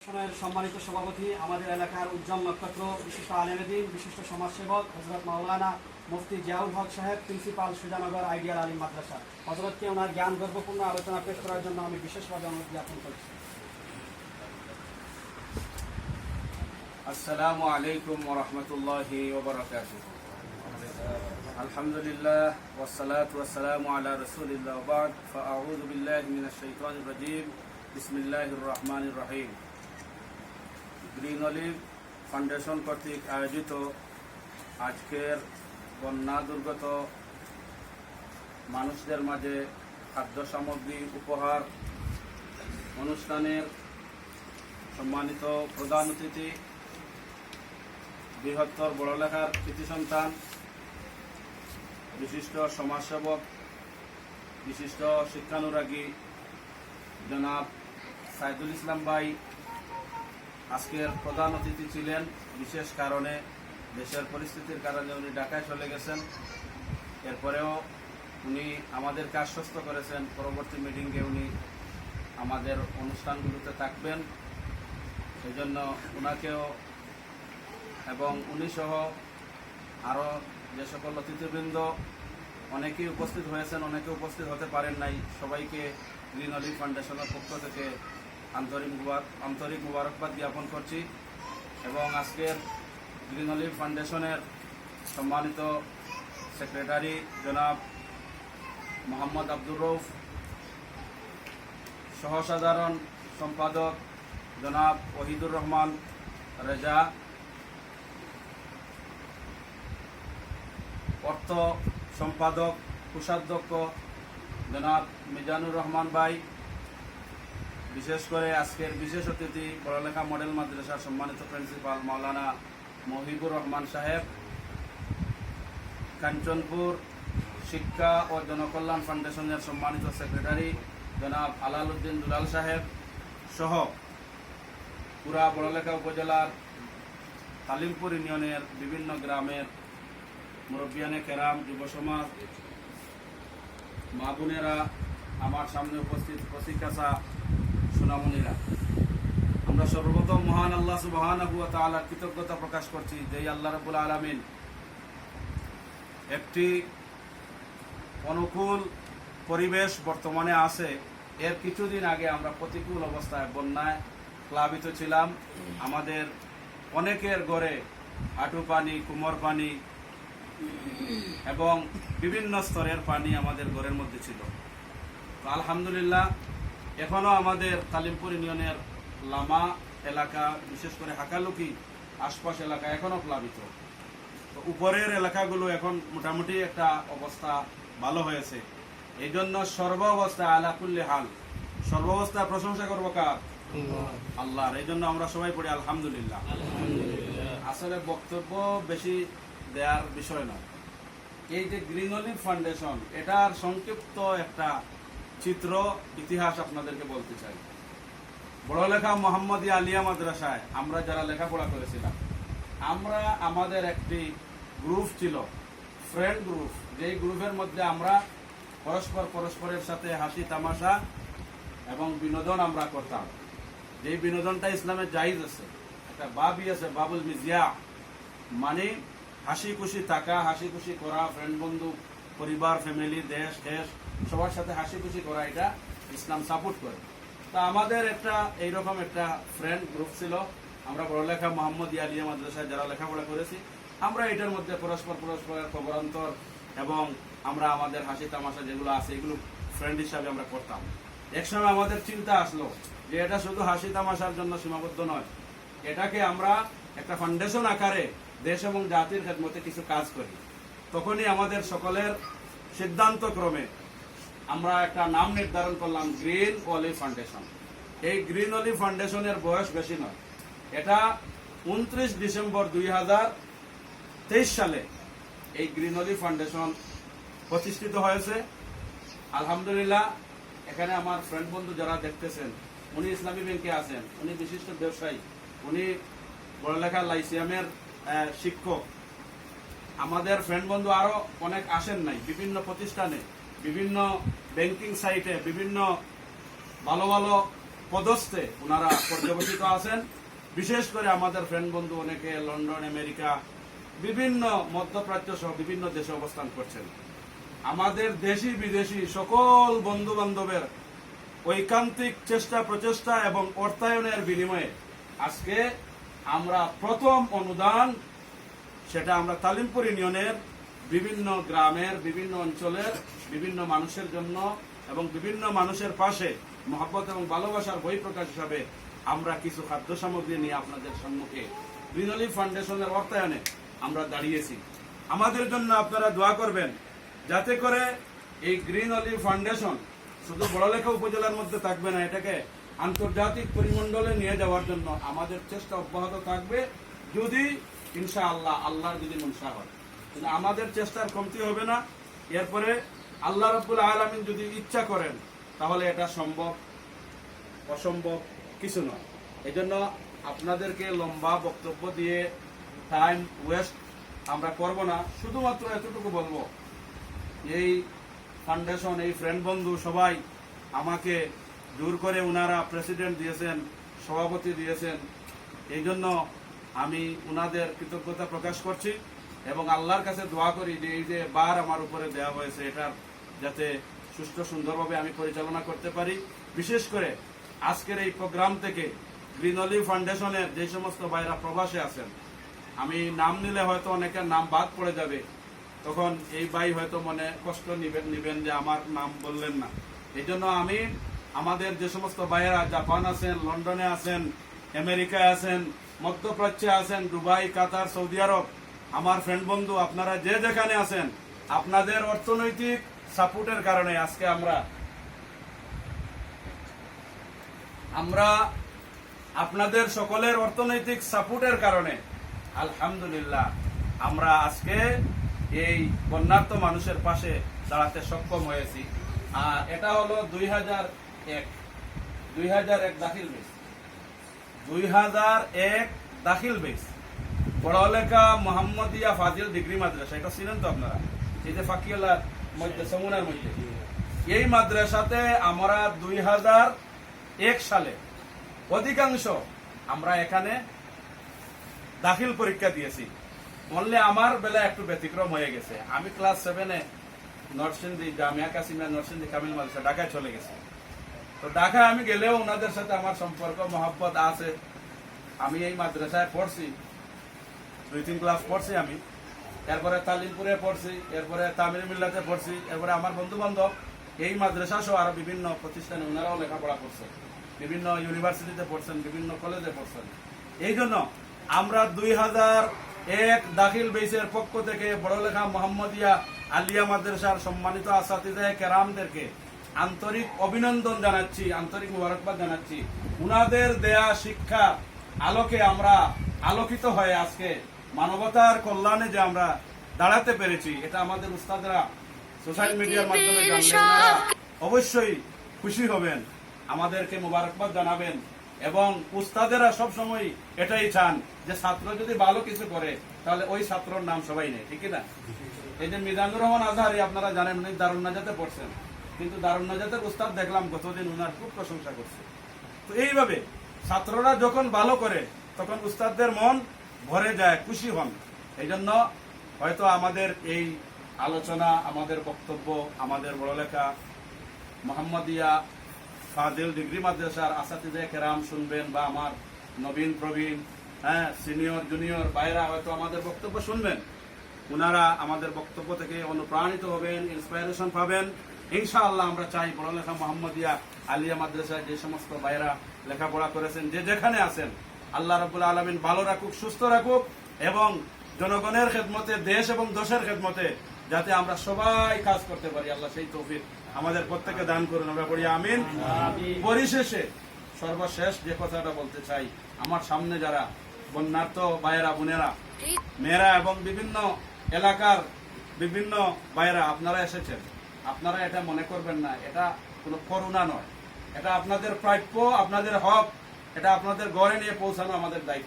সম্মানিত সভাপতি, আমাদের এলাকার উজ্জ্বল নক্ষত্র, বিশিষ্ট আলেমদ্দিন, বিশিষ্ট সমাজসেবক হযরত মাওলানা মুফতি জিয়াউল হক সাহেব, প্রিন্সিপাল সুজানগর আইডিয়াল আলিম মাদ্রাসা, হযরতকে ওনার জ্ঞান গর্ভপূর্ণ আলোচনা পেশ করার জন্য আমি বিশেষভাবে অনুরোধ জ্ঞাপন করছি। আসসালামু আলাইকুম ওয়া রাহমাতুল্লাহি ওয়া বারাকাতুহু। আলহামদুলিল্লাহ ওয়াসসালাতু ওয়াসসালামু আলা রাসূলিল্লাহ ওয়া বা'দ, ফাআউযু বিল্লাহি মিনাশ শাইতানির রাজীম। বিসমিল্লাহির রহমানির রহিম। গ্রিন অলিভ ফাউন্ডেশন কর্তৃক আয়োজিত আজকের বন্যা দুর্গত মানুষদের মাঝে খাদ্য সামগ্রী উপহার অনুষ্ঠানের সম্মানিত প্রধান অতিথি, বৃহত্তর বড়লেখার কৃতি সন্তান, বিশিষ্ট সমাজসেবক, বিশিষ্ট শিক্ষানুরাগী জনাব সাইদুল ইসলাম ভাই আজকের প্রধান অতিথি ছিলেন। বিশেষ কারণে, দেশের পরিস্থিতির কারণে উনি ঢাকায় চলে গেছেন। এরপরেও উনি আমাদেরকে আশ্বস্ত করেছেন পরবর্তী মিটিংয়ে উনি আমাদের অনুষ্ঠানগুলোতে থাকবেন। সেই জন্য ওনাকেও এবং উনি সহ আরও যে সকল অতিথিবৃন্দ অনেকেই উপস্থিত হয়েছেন, অনেকে উপস্থিত হতে পারেন নাই, সবাইকে গ্রিন অলিভ ফাউন্ডেশনের পক্ষ থেকে আন্তরিক মুবারকবাদ জ্ঞাপন করছি। এবং আজকের গ্রিন অলিভ ফাউন্ডেশনের সম্মানিত সেক্রেটারি জনাব মোহাম্মদ আব্দুর রউফ, সহসাধারণ সম্পাদক জনাব ওহিদুর রহমান রেজা, অর্থ সম্পাদক কোষাধ্যক্ষ জনাব মিজানুর রহমান ভাই, বিশেষ করে আজকের বিশেষ অতিথি বড়লেখা মডেল মাদ্রাসার সম্মানিত প্রিন্সিপাল মাওলানা মহিবুর রহমান সাহেব, কাঞ্চনপুর শিক্ষা ও জনকল্যাণ ফাউন্ডেশনের সম্মানিত সেক্রেটারি জনাব আলাল উদ্দিন দুলাল সাহেব সহ পুরা বড়লেখা উপজেলার তালিমপুর ইউনিয়নের বিভিন্ন গ্রামের মুরব্বিয়ানে কেরাম, যুব সমাজ, মা বোনেরা, আমার সামনে উপস্থিত প্রশিক্ষাসা সোনামণিরা, আমরা সর্বপ্রথম মহান আল্লাহ সুবহানাহু ওয়া তাআলার কৃতজ্ঞতা প্রকাশ করছি যে আল্লাহ রাব্বুল আলামিন একটি অনুকূল পরিবেশ বর্তমানে আছে। এর কিছুদিন আগে আমরা প্রতিকূল অবস্থায় বন্যায় প্লাবিত ছিলাম। আমাদের অনেকের ঘরে হাঁটু পানি, কোমর পানি এবং বিভিন্ন স্তরের পানি আমাদের ঘরের মধ্যে ছিল। তো আলহামদুলিল্লাহ, এখনও আমাদের তালিমপুর ইউনিয়নের লামা এলাকা, বিশেষ করে হাকালুকি আশপাশ এলাকা এখনও প্লাবিত। তো উপরের এলাকাগুলো এখন মোটামুটি একটা অবস্থা ভালো হয়েছে। এই জন্য সর্বাবস্থায় আলা কুল্লি হাল, সর্বাবস্থায় প্রশংসা করবো কার? আল্লাহর। এই জন্য আমরা সবাই পড়ি আলহামদুলিল্লাহ। আসলে বক্তব্য বেশি দেওয়ার বিষয় নয়। এই যে গ্রিন অলিভ ফাউন্ডেশন, এটার সংক্ষিপ্ত একটা চিত্র ইতিহাস আপনাদেরকে বলতে চাই। বড়লেখা মোহাম্মদিয়া আলিয়া মাদ্রাসায় আমরা যারা লেখাপড়া করেছিলাম, আমরা আমাদের একটি গ্রুপ ছিল, ফ্রেন্ড গ্রুপ, যেই গ্রুপের মধ্যে আমরা পরস্পরের সাথে হাসি তামাশা এবং বিনোদন আমরা করতাম। যেই বিনোদনটা ইসলামে জায়েজ আছে, একটা বাবই আছে, বাবুল মিজিয়া, মানে হাসি খুশি থাকা, হাসি খুশি করা, ফ্রেন্ড বন্ধু, পরিবার, ফ্যামিলি, দেশ সবার সাথে হাসি খুশি করা, এটা ইসলাম সাপোর্ট করে। তা আমাদের একটা এইরকম একটা ফ্রেন্ড গ্রুপ ছিল। আমরা বড়লেখা মোহাম্মদিয়া আলিয়া মাদ্রাসায় যারা লেখাপড়া করেছি, আমরা এটার মধ্যে পরস্পরের খবরান্তর এবং আমরা আমাদের হাসি তামাশা যেগুলো আছে এগুলো ফ্রেন্ড হিসাবে আমরা করতাম। একসময় আমাদের চিন্তা আসলো যে এটা শুধু হাসি তামাশার জন্য সীমাবদ্ধ নয়, এটাকে আমরা একটা ফাউন্ডেশন আকারে দেশ এবং জাতির খেদমতে কিছু কাজ করি। তখনই আমাদের সকলের সিদ্ধান্ত ক্রমে আমরা একটা নাম নির্ধারণ করলাম, গ্রিন অলিভ ফাউন্ডেশন। এই গ্রিন অলিভ ফাউন্ডেশনের বয়স বেশি নয়, এটা 29 ডিসেম্বর 2023 সালে এই গ্রিন অলিভ ফাউন্ডেশন প্রতিষ্ঠিত হয়েছে। আলহামদুলিল্লাহ, এখানে আমার ফ্রেন্ড বন্ধু যারা দেখতেছেন, উনি ইসলামী ব্যাংকে আছেন, উনি বিশিষ্ট ব্যবসায়ী, উনি বড়লেখা লাইসিয়ামের শিক্ষক। আমাদের ফ্রেন্ড বন্ধু আরো অনেক আসেন নাই, বিভিন্ন প্রতিষ্ঠানে, বিভিন্ন ব্যাংকিং সাইটে, বিভিন্ন ভালো ভালো পদস্থে ওনারা পর্যবেক্ষিত আছেন। বিশেষ করে আমাদের ফ্রেন্ড বন্ধু অনেকে লন্ডন, আমেরিকা, বিভিন্ন মধ্যপ্রাচ্য সহ বিভিন্ন দেশে অবস্থান করছেন। আমাদের দেশি বিদেশি সকল বন্ধু বান্ধবের ঐকান্তিক চেষ্টা প্রচেষ্টা এবং অর্থায়নের বিনিময়ে আজকে আমরা প্রথম অনুদান, সেটা আমরা তালিমপুর ইউনিয়নের বিভিন্ন গ্রামের বিভিন্ন অঞ্চলের বিভিন্ন মানুষের জন্য এবং বিভিন্ন মানুষের পাশে মহব্বত এবং ভালোবাসার বহিঃপ্রকাশ হিসাবে আমরা কিছু খাদ্য সামগ্রী নিয়ে আপনাদের সম্মুখে গ্রিন অলিভ ফাউন্ডেশনের অর্থায়নে আমরা দাঁড়িয়েছি। আমাদের জন্য আপনারা দোয়া করবেন যাতে করে এই গ্রিন অলিভ ফাউন্ডেশন শুধু বড়লেখা উপজেলার মধ্যে থাকবে না, এটাকে আন্তর্জাতিক পরিমণ্ডলে নিয়ে যাওয়ার জন্য আমাদের চেষ্টা অব্যাহত থাকবে, যদি ইনশাআল্লাহ আল্লাহর যদি মনসা হয়। কিন্তু আমাদের চেষ্টার কমতি হবে না। এরপরে আল্লাহ রাব্বুল আলামিন যদি ইচ্ছা করেন তাহলে এটা সম্ভব, অসম্ভব কিছু নয়। এই জন্য আপনাদেরকে লম্বা বক্তব্য দিয়ে টাইম ওয়েস্ট আমরা করব না। শুধুমাত্র এতটুকু বলবো, এই ফাউন্ডেশন, এই ফ্রেন্ড বন্ধু সবাই আমাকে দূর করে ওনারা প্রেসিডেন্ট দিয়েছেন, সভাপতি দিয়েছেন। এই জন্য আমি ওনাদের কৃতজ্ঞতা প্রকাশ করছি এবং আল্লাহর কাছে দোয়া করি যে এই যে বার আমার উপরে দেওয়া হয়েছে, এটার যাতে সুষ্ঠু সুন্দরভাবে আমি পরিচালনা করতে পারি। বিশেষ করে আজকের এই প্রোগ্রাম থেকে গ্রিন অলিভ ফাউন্ডেশনের যে সমস্ত ভাইরা প্রবাসে আছেন, আমি নাম নিলে হয়তো অনেকের নাম বাদ পড়ে যাবে, তখন এই ভাই হয়তো মনে কষ্ট নিবেন যে আমার নাম বললেন না। এই জন্য আমি আমাদের যে সমস্ত ভাইয়েরা জাপান আছেন, লন্ডনে আছেন, আমেরিকায় আছেন, মধ্যপ্রাচ্যে আছেন, দুবাই, কাতার, সৌদি আরব, আমার ফ্রেন্ড বন্ধু আপনারা যে যেখানে আছেন, আপনাদের অর্থনৈতিক সাপোর্টের কারণে আজকে আমরা আপনাদের সকলের অর্থনৈতিক সাপোর্টের কারণে আলহামদুলিল্লাহ আমরা আজকে এই বন্যার্ত মানুষের পাশে দাঁড়াতে সক্ষম হয়েছি। আর এটা হলো 2001 দাখিল বেস, 2001 দাখিল বেস পড়ালেখা মোহাম্মদিয়া ফাজিল ডিগ্রি মাদ্রাসা। এটা ছিলেন তো আপনারা, এই যে ফাকিয়ালার মধ্যে সমুনার মধ্যে, এই মাদ্রাসাতে আমরা 2001 সালে অধিকাংশ আমরা এখানে দাখিল পরীক্ষা দিয়েছি। বললে আমার বেলা একটু ব্যতিক্রম হয়ে গেছে। আমি ক্লাস 7-এ নরসিংদী জামিয়া কাসিমিয়া নরসিংদী কামিল মাদ্রাসা ঢাকায় চলে গেছি। তো ঢাকায় আমি গেলেও ওনাদের সাথে আমার সম্পর্ক মহব্বত আছে। আমি এই মাদ্রাসায় পড়ছি, 2-3 ক্লাস পড়ছি আমি। এরপরে তালিমপুরে পড়ছি, এরপরে তামিল মিল্লাতে পড়ছি, এরপরে আমার বন্ধু বান্ধব এই মাদ্রাসা সহ আরো বিভিন্ন প্রতিষ্ঠানে ওনারাও লেখাপড়া করছে, বিভিন্ন ইউনিভার্সিটিতে পড়ছেন, বিভিন্ন কলেজে পড়ছেন। এই জন্য আমরা 2001 দাখিল বেসের পক্ষ থেকে বড়লেখা মোহাম্মদিয়া আলিয়া মাদ্রাসার সম্মানিত আসাতিজায়ে কেরামদেরকে আন্তরিক অভিনন্দন জানাচ্ছি, আন্তরিক মুবারকবাদ জানাচ্ছি। উনাদের দেয়া শিক্ষা আলোকে আমরা আলোকিত হয়ে আজকে মানবতার কল্যাণে যে আমরা দাঁড়াতে পেরেছি, এটা আমাদের উস্তাদরা সোশ্যাল মিডিয়ার মাধ্যমে জানলে ওনারা অবশ্যই খুশি হবেন, আমাদেরকে মুবারকবাদ জানাবেন। এবং উস্তাদেরা সবসময় এটাই চান যে ছাত্র যদি ভালো কিছু করে তাহলে ওই ছাত্রর নাম সবাই নেয়, ঠিক না? এই যে মিজানুর রহমান আজহারি আপনারা জানেন, উনি দারুন নাজাতে পড়ছেন, কিন্তু দারুন নাজাতের উস্তাদ দেখলাম গতদিন উনার খুব প্রশংসা করছে। তো এইভাবে ছাত্ররা যখন ভালো করে তখন উস্তাদদের মন ভরে যায়, খুশি হন। এই জন্য হয়তো আমাদের এই আলোচনা, আমাদের বক্তব্য, আমাদের বড়লেখা মোহাম্মদিয়া ফাজিল ডিগ্রি মাদ্রাসার আসাতিজায়ে কেরাম শুনবেন, বা আমার নবীন প্রবীণ, সিনিয়র জুনিয়র ভাইরা হয়তো আমাদের বক্তব্য শুনবেন। ওনারা আমাদের বক্তব্য থেকে অনুপ্রাণিত হবেন, ইন্সপাইরেশন পাবেন। ইনশাআল্লাহ আমরা চাই বড়লেখা মোহাম্মদিয়া আলিয়া মাদ্রাসায় যে সমস্ত ভাইরা লেখাপড়া করেছেন, যে যেখানে আছেন, আল্লাহ রাব্বুল আলামিন ভালো রাখুক, সুস্থ রাখুক, এবং জনগণের খেদমতে, দেশ এবং দেশের খেদমতে যাতে আমরা সবাই কাজ করতে পারি, আল্লাহ সেই তৌফিক আমাদের প্রত্যেককে দান করুন। আমরা পড়ি আমিন। পরিশেষে সর্বশেষ যে কথাটা বলতে চাই, আমার সামনে যারা বন্যার্ত ভাইয়েরা, বোনেরা, মেয়েরা এবং বিভিন্ন এলাকার বিভিন্ন ভাইয়েরা আপনারা এসেছেন, আপনারা এটা মনে করবেন না এটা কোনো করুণা নয়, এটা আপনাদের প্রাপ্য, আপনাদের হক, এটা আপনাদের ঘরে নিয়ে পৌঁছানো আমাদের দায়িত্ব।